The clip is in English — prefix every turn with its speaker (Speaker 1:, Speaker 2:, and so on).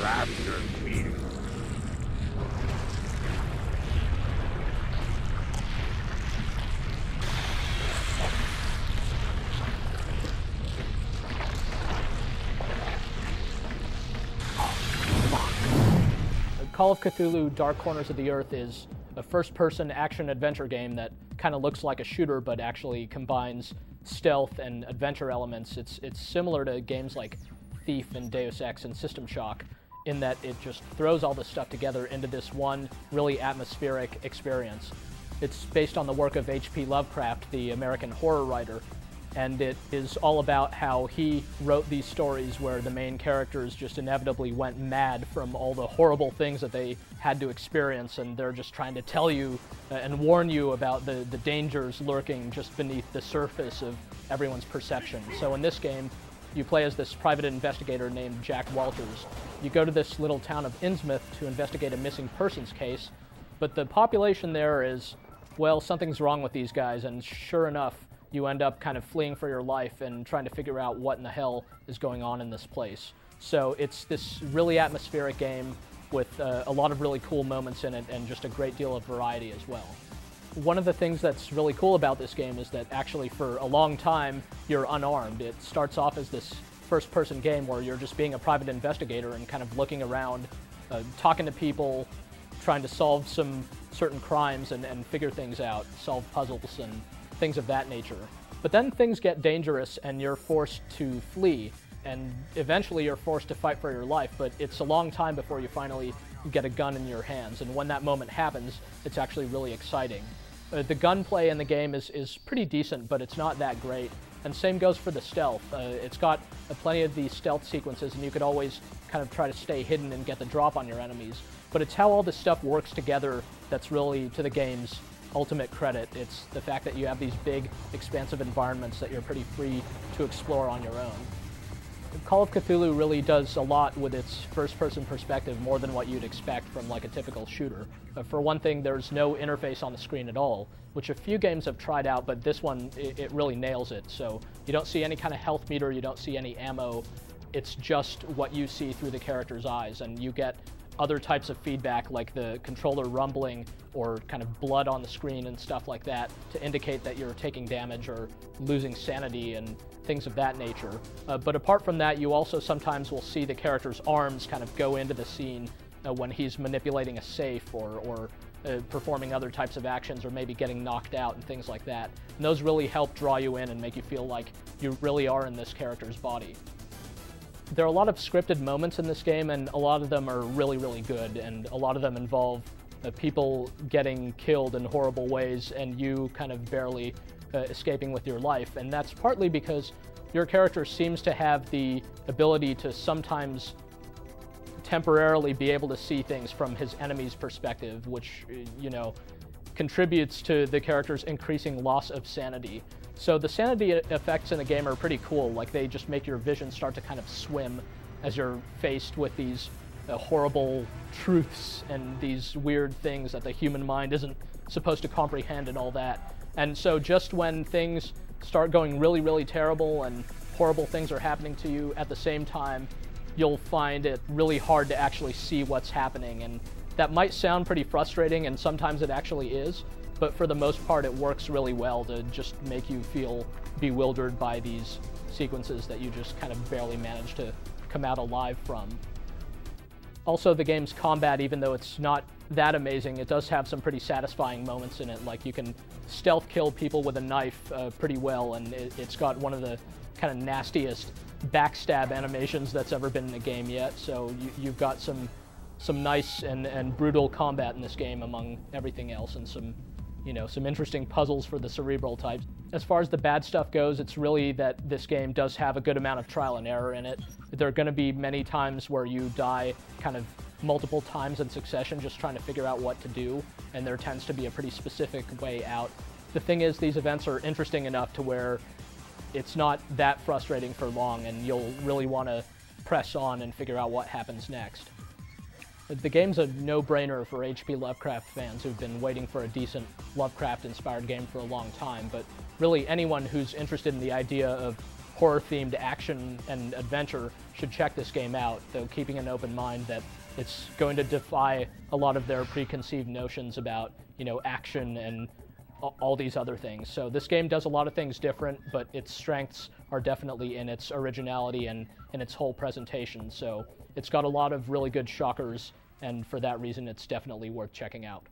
Speaker 1: after me.
Speaker 2: Call of Cthulhu Dark Corners of the Earth is a first-person action-adventure game that kind of looks like a shooter but actually combines stealth and adventure elements. It's similar to games like Thief and Deus Ex and System Shock in that it just throws all this stuff together into this one really atmospheric experience. It's based on the work of H.P. Lovecraft, the American horror writer, and it is all about how he wrote these stories where the main characters just inevitably went mad from all the horrible things that they had to experience, and they're just trying to tell you and warn you about the dangers lurking just beneath the surface of everyone's perception. So in this game, you play as this private investigator named Jack Walters. You go to this little town of Innsmouth to investigate a missing persons case, but the population there is, well, something's wrong with these guys, and sure enough, you end up kind of fleeing for your life and trying to figure out what in the hell is going on in this place. So it's this really atmospheric game with a lot of really cool moments in it and just a great deal of variety as well. One of the things that's really cool about this game is that actually for a long time you're unarmed. It starts off as this first-person game where you're just being a private investigator and kind of looking around, talking to people, trying to solve some certain crimes and figure things out, solve puzzles and things of that nature. But then things get dangerous and you're forced to flee, and eventually you're forced to fight for your life, but it's a long time before you finally get a gun in your hands, and when that moment happens, it's actually really exciting. The gunplay in the game is pretty decent, but it's not that great, and same goes for the stealth. It's got plenty of these stealth sequences, and you could always kind of try to stay hidden and get the drop on your enemies, but it's how all this stuff works together that's really to the game's ultimate credit. It's the fact that you have these big, expansive environments that you're pretty free to explore on your own. Call of Cthulhu really does a lot with its first-person perspective, more than what you'd expect from like a typical shooter. For one thing, there's no interface on the screen at all, which a few games have tried out, but this one, it really nails it. So you don't see any kind of health meter, you don't see any ammo. It's just what you see through the character's eyes, and you get other types of feedback like the controller rumbling or kind of blood on the screen and stuff like that to indicate that you're taking damage or losing sanity and things of that nature. But apart from that, you also sometimes will see the character's arms kind of go into the scene when he's manipulating a safe or performing other types of actions or maybe getting knocked out and things like that. And those really help draw you in and make you feel like you really are in this character's body. There are a lot of scripted moments in this game, and a lot of them are really, really good, and a lot of them involve people getting killed in horrible ways and you kind of barely escaping with your life. And that's partly because your character seems to have the ability to sometimes temporarily be able to see things from his enemy's perspective, which, you know, contributes to the character's increasing loss of sanity. So the sanity effects in the game are pretty cool. Like, they just make your vision start to kind of swim as you're faced with these horrible truths and these weird things that the human mind isn't supposed to comprehend and all that. And so just when things start going really, really terrible and horrible things are happening to you at the same time, you'll find it really hard to actually see what's happening. And that might sound pretty frustrating, and sometimes it actually is, but for the most part it works really well to just make you feel bewildered by these sequences that you just kind of barely manage to come out alive from. Also, the game's combat, even though it's not that amazing, it does have some pretty satisfying moments in it. Like, you can stealth kill people with a knife pretty well, and it's got one of the kind of nastiest backstab animations that's ever been in a game yet. So you've got some nice and brutal combat in this game among everything else, and some interesting puzzles for the cerebral types. As far as the bad stuff goes, it's really that this game does have a good amount of trial and error in it. There are going to be many times where you die kind of multiple times in succession just trying to figure out what to do, and there tends to be a pretty specific way out. The thing is, these events are interesting enough to where it's not that frustrating for long, and you'll really want to press on and figure out what happens next. The game's a no-brainer for H.P. Lovecraft fans who've been waiting for a decent Lovecraft-inspired game for a long time, but really anyone who's interested in the idea of horror-themed action and adventure should check this game out, though keeping an open mind that it's going to defy a lot of their preconceived notions about, you know, action and all these other things. So this game does a lot of things different, but its strengths are definitely in its originality and in its whole presentation. So it's got a lot of really good shockers, and for that reason, it's definitely worth checking out.